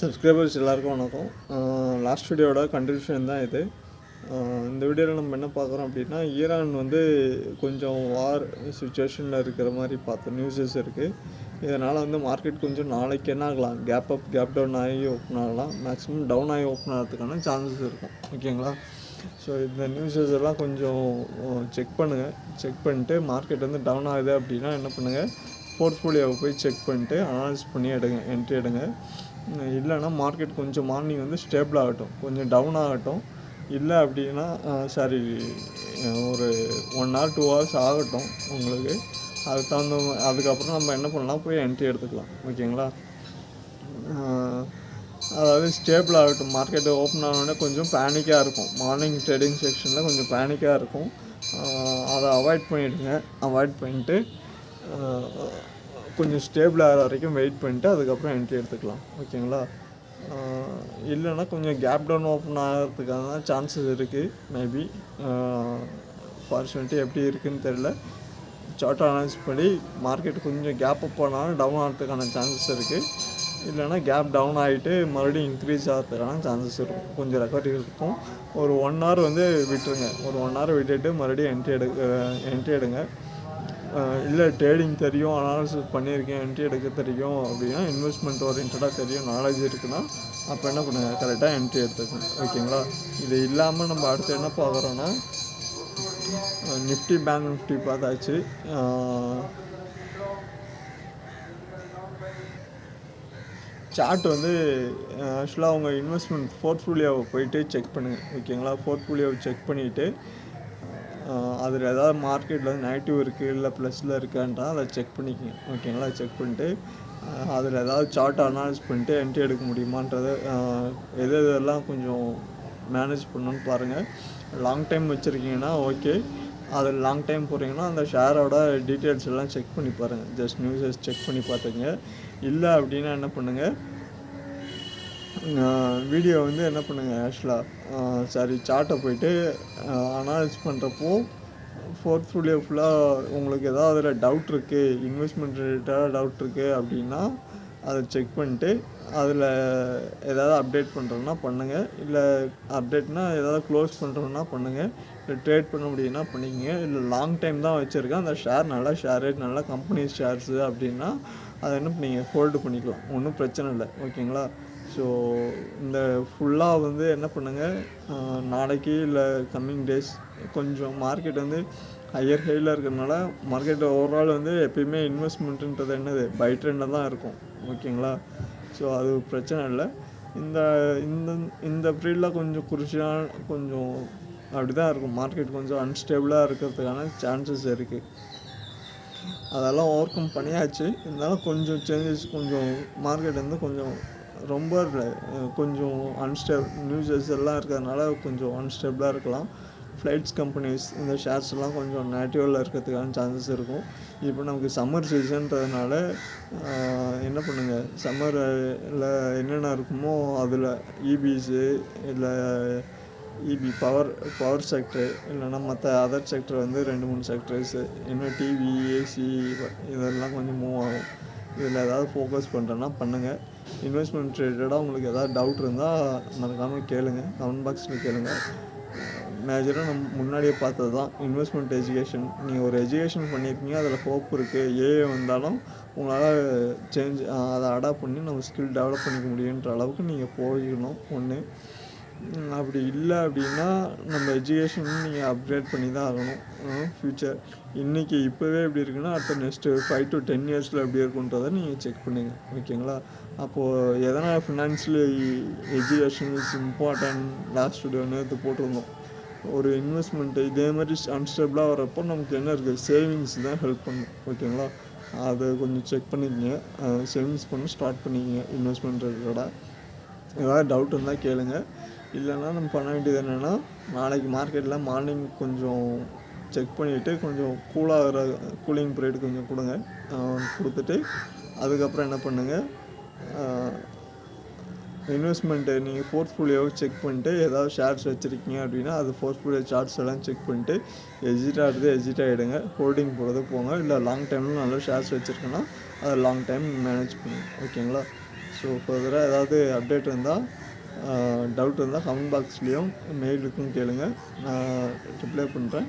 Subscribers எல்லாருக்கும் வணக்கம். Last வீடியோட கண்டினியூஷன் தான் இது. இந்த வீடியோவில் நம்ம என்ன பார்க்குறோம் அப்படின்னா, ஈரான் வந்து கொஞ்சம் வார் சுச்சுவேஷனில் இருக்கிற மாதிரி பார்த்தோம், நியூஸஸ் இருக்குது. இதனால் வந்து மார்க்கெட் கொஞ்சம் நாளைக்கு என்ன ஆகலாம், கேப் அப் கேப் டவுன் ஆகி ஓப்பன் ஆகலாம், மேக்ஸிமம் டவுன் ஆகி ஓப்பன் ஆகிறதுக்கான சான்சஸ் இருக்கும். ஓகேங்களா? ஸோ இந்த நியூஸஸ் எல்லாம் கொஞ்சம் செக் பண்ணுங்கள். செக் பண்ணிட்டு மார்க்கெட் வந்து டவுன் ஆகுது அப்படின்னா என்ன பண்ணுங்கள், போர்ட்ஃபோலியோவை போய் செக் பண்ணிட்டு அனலைஸ் பண்ணி என்ட்ரி எடுங்க. இல்லைன்னா மார்க்கெட் கொஞ்சம் மார்னிங் வந்து ஸ்டேபிள் ஆகட்டும், கொஞ்சம் டவுன் ஆகட்டும். இல்லை அப்படின்னா ஒரு 1 hour 2 hours ஆகட்டும் உங்களுக்கு. அதுக்கு தகுந்த அதுக்கப்புறம் நம்ம என்ன பண்ணலாம், போய் என்ட்ரி எடுத்துக்கலாம். ஓகேங்களா? அதாவது ஸ்டேபிள் ஆகட்டும். மார்க்கெட்டு ஓப்பன் ஆனோடனே கொஞ்சம் பேனிக்காக இருக்கும், மார்னிங் ட்ரேடிங் செக்ஷனில் கொஞ்சம் பேனிக்காக இருக்கும். அதை அவாய்ட் பண்ணிவிடுங்க. அவாய்ட் பண்ணிட்டு கொஞ்சம் ஸ்டேபிள் ஆகிற வரைக்கும் வெயிட் பண்ணிட்டு அதுக்கப்புறம் என்ட்ரி எடுத்துக்கலாம். ஓகேங்களா? இல்லைன்னா கொஞ்சம் கேப் டவுன் ஓப்பன் ஆகிறதுக்கான சான்சஸ் இருக்குது. மேபி ஃபார்ச்சுனேட்லி எப்படி இருக்குதுன்னு தெரில. சார்ட் அனலைஸ் படி மார்க்கெட் கொஞ்சம் கேப் அப் ஆனாலும் டவுன் ஆகிறதுக்கான சான்சஸ் இருக்குது. இல்லைனா கேப் டவுன் ஆகிட்டு மறுபடியும் இன்க்ரீஸ் ஆகிறதுக்கான சான்சஸ் இருக்கும், கொஞ்சம் ரெக்கவரி இருக்கும். ஒரு 1 hour வந்து விட்டுருங்க. ஒரு 1 hour விட்டுட்டு மறுபடியும் என்ட்ரி எடுங்க. இல்லை ட்ரேடிங் தெரியும், அனாலிசிஸ் பண்ணியிருக்கேன், என்ட்ரி எடுக்க தெரியும் அப்படின்னா, இன்வெஸ்ட்மெண்ட் ஓரியன்டாக தெரியும், நாலேஜ் இருக்குன்னா அப்போ என்ன பண்ணுங்கள், கரெக்டாக என்ட்ரி எடுத்துக்கணும். ஓகேங்களா? இது இல்லாமல் நம்ம அடுத்து என்ன பார்க்குறோன்னா, நிஃப்டி பேங்க் நிஃப்டி பார்த்தாச்சு. சார்ட் வந்து ஆக்சுவலாக அவங்க இன்வெஸ்ட்மெண்ட் போர்ட்ஃபோலியோவை போயிட்டு செக் பண்ணுங்கள். ஓகேங்களா? போர்ட்ஃபோலியோவை செக் பண்ணிவிட்டு அதில் ஏதாவது மார்க்கெட்டில் வந்து நெகட்டிவ் இருக்குது இல்லை ப்ளஸில் இருக்கான்றா அதை செக் பண்ணிக்கோங்க. ஓகேங்களா? செக் பண்ணிட்டு அதில் ஏதாவது சார்ட் அனலைஸ் பண்ணிட்டு என்ட்ரி எடுக்க முடியுமான்றதை எதெல்லாம் கொஞ்சம் மேனேஜ் பண்ணணுன்னு பாருங்கள். லாங் டைம் வச்சுருக்கீங்கன்னா ஓகே. அதில் லாங் டைம் போகிறீங்கன்னா அந்த ஷேரோட டீட்டெயில்ஸ் எல்லாம் செக் பண்ணி பாருங்கள். ஜஸ்ட் நியூஸஸ் செக் பண்ணி பார்த்துங்க. இல்லை அப்படின்னா என்ன பண்ணுங்கள், வீடியோ வந்து என்ன பண்ணுங்கள், ஆக்சுவலாக சார்ட்டை போய்ட்டு அனலைஸ் பண்ணுறப்போ போர்ட்ஃபோலியோ ஃபுல்லாக உங்களுக்கு ஏதாவது அதில் டவுட் இருக்குது, இன்வெஸ்ட்மெண்ட் ரிலேட்டடாக டவுட் இருக்குது அப்படின்னா அதை செக் பண்ணிட்டு அதில் ஏதாவது அப்டேட் பண்ணுறோன்னா பண்ணுங்கள். இல்லை அப்டேட்னால் ஏதாவது க்ளோஸ் பண்ணுறோன்னா பண்ணுங்கள். இல்லை ட்ரேட் பண்ண முடியும்னா பண்ணிக்கங்க. இல்லை லாங் டைம் தான் வச்சுருக்கேன், அந்த ஷேர் நல்ல ஷேரு, நல்ல கம்பெனி ஷேர்ஸு அப்படின்னா அதை என்ன பண்ணீங்க, ஹோல்டு பண்ணிக்கலாம், ஒன்றும் பிரச்சனை இல்லை. ஓகேங்களா? ஸோ இந்த ஃபுல்லாக வந்து என்ன பண்ணுங்கள், நாளைக்கு இல்லை கம்மிங் டேஸ் கொஞ்சம் மார்க்கெட் வந்து ஹையர் ஹையில் இருக்கிறதுனால மார்க்கெட் ஓவரால் வந்து எப்பயுமே இன்வெஸ்ட்மெண்ட்டுன்றது என்னது பை ட்ரெண்டில் தான் இருக்கும். ஓகேங்களா? ஸோ அது பிரச்சனை இல்லை. இந்த இந்த இந்த பீரியடில் கொஞ்சம் கொஞ்சம் அப்படி தான் இருக்கும். மார்க்கெட் கொஞ்சம் அன்ஸ்டேபிளாக இருக்கிறதுக்கான சான்சஸ் இருக்குது. அதெல்லாம் ஓவர் கம் பண்ணியாச்சு. இருந்தாலும் கொஞ்சம் சேஞ்சஸ், கொஞ்சம் மார்க்கெட் வந்து கொஞ்சம் ரொம்ப கொஞ்சம் நியூஸஸ் எல்லாம் இருக்கிறதுனால கொஞ்சம் அன்ஸ்டேபிளாக இருக்கலாம். ஃப்ளைட்ஸ் கம்பெனிஸ் இந்த ஷேர்ஸ் எல்லாம் கொஞ்சம் நெகட்டிவில் இருக்கிறதுக்கான சான்சஸ் இருக்கும். இப்போ நமக்கு சம்மர் சீசன்றதுனால என்ன பண்ணுங்கள், சம்மரில் என்னென்ன இருக்குமோ அதில் இபிஸு இல்லை பவர் செக்டரு இல்லைன்னா மற்ற அதர் செக்டர் வந்து 2-3 செக்டர்ஸு, இன்னும் டிவி ஏசி இதெல்லாம் கொஞ்சம் மூவ் ஆகும். இதில் ஏதாவது ஃபோக்கஸ் பண்ணுறேன்னா பண்ணுங்கள். இன்வெஸ்ட்மெண்ட் ரிலேட்டடாக உங்களுக்கு ஏதாவது டவுட் இருந்தால் மறக்காமல் கேளுங்கள், கமெண்ட் பாக்ஸில் கேளுங்கள். மேஜராக நம்ம முன்னாடியே பார்த்தது தான் இன்வெஸ்ட்மெண்ட் எஜுகேஷன். நீங்கள் ஒரு எஜுகேஷன் பண்ணியிருக்கீங்க, அதில் ஹோப் இருக்குது. ஏஏ வந்தாலும் உங்களால் அதை அடாப்ட் பண்ணி நம்ம ஸ்கில் டெவலப் பண்ணிக்க முடியுன்ற அளவுக்கு நீங்கள் போயிடணும். ஒன்று அப்படி இல்லை அப்படின்னா நம்ம எஜுகேஷன் நீங்கள் அப்கிரேட் பண்ணி தான் ஆகணும். ஃப்யூச்சர் இன்றைக்கி இப்போவே எப்படி இருக்குன்னா அடுத்த நெக்ஸ்ட்டு 5 to 10 yearsல எப்படி இருக்குன்றதை நீங்கள் செக் பண்ணுங்கள். ஓகேங்களா? அப்போது எதனால் financially education is important last வீடியோன்னு இது போட்டிருந்தோம். ஒரு இன்வெஸ்ட்மெண்ட்டு இதே மாதிரி அன்ஸ்டேபிளாக வரப்போ நமக்கு என்ன இருக்குது, சேவிங்ஸ் தான் ஹெல்ப் பண்ணும். ஓகேங்களா? அதை கொஞ்சம் செக் பண்ணிக்கங்க. சேவிங்ஸ் பண்ணி ஸ்டார்ட் பண்ணிக்கங்க. இன்வெஸ்ட்மெண்ட் ரிலேட்டடாக ஏதாவது டவுட் இருந்தால் கேளுங்க. இல்லைன்னா நம்ம பண்ண வேண்டியது என்னென்னா, நாளைக்கு மார்க்கெட்டில் மார்னிங் கொஞ்சம் செக் பண்ணிவிட்டு கொஞ்சம் கூலிங் பீரியட் கொஞ்சம் கொடுத்துட்டு அதுக்கப்புறம் என்ன பண்ணுங்கள், இன்வெஸ்ட்மெண்ட்டு நீங்கள் போர்ட்ஃபோலியோவை செக் பண்ணிட்டு ஏதாவது ஷேர்ஸ் வச்சுருக்கீங்க அப்படின்னா அது போர்ட்ஃபோலியோ சார்ட்ஸ் எல்லாம் செக் பண்ணிட்டு எக்ஸிட் ஆகிடுங்க. ஹோல்டிங் போகிறது போங்க. இல்லை லாங் டைமில் நல்ல ஷேர்ஸ் வச்சுருக்கேன்னா அதை லாங் டைம் மேனேஜ் பண்ணுங்க. ஓகேங்களா? ஸோ ஃபர்தராக ஏதாவது அப்டேட் இருந்தால் டவுட் இருந்தால் கமெண்ட் பாக்ஸ்லேயும் மெயிலுக்கும் கேளுங்க, நான் ரிப்ளை பண்ணுறேன்.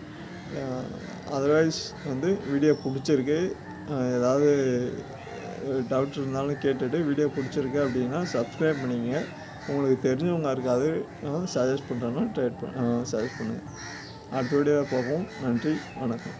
அதர்வைஸ் வந்து வீடியோ பிடிச்சிருக்கு, ஏதாவது டவுட் இருந்தாலும் கேட்டுட்டு வீடியோ பிடிச்சிருக்கு அப்படின்னா சப்ஸ்கிரைப் பண்ணிங்க. உங்களுக்கு தெரிஞ்சவங்க இருக்காது சஜஸ்ட் பண்ணுறேன்னா சஜஸ்ட் பண்ணுங்கள். அடுத்த வீடியோவை பார்ப்போம். நன்றி, வணக்கம்.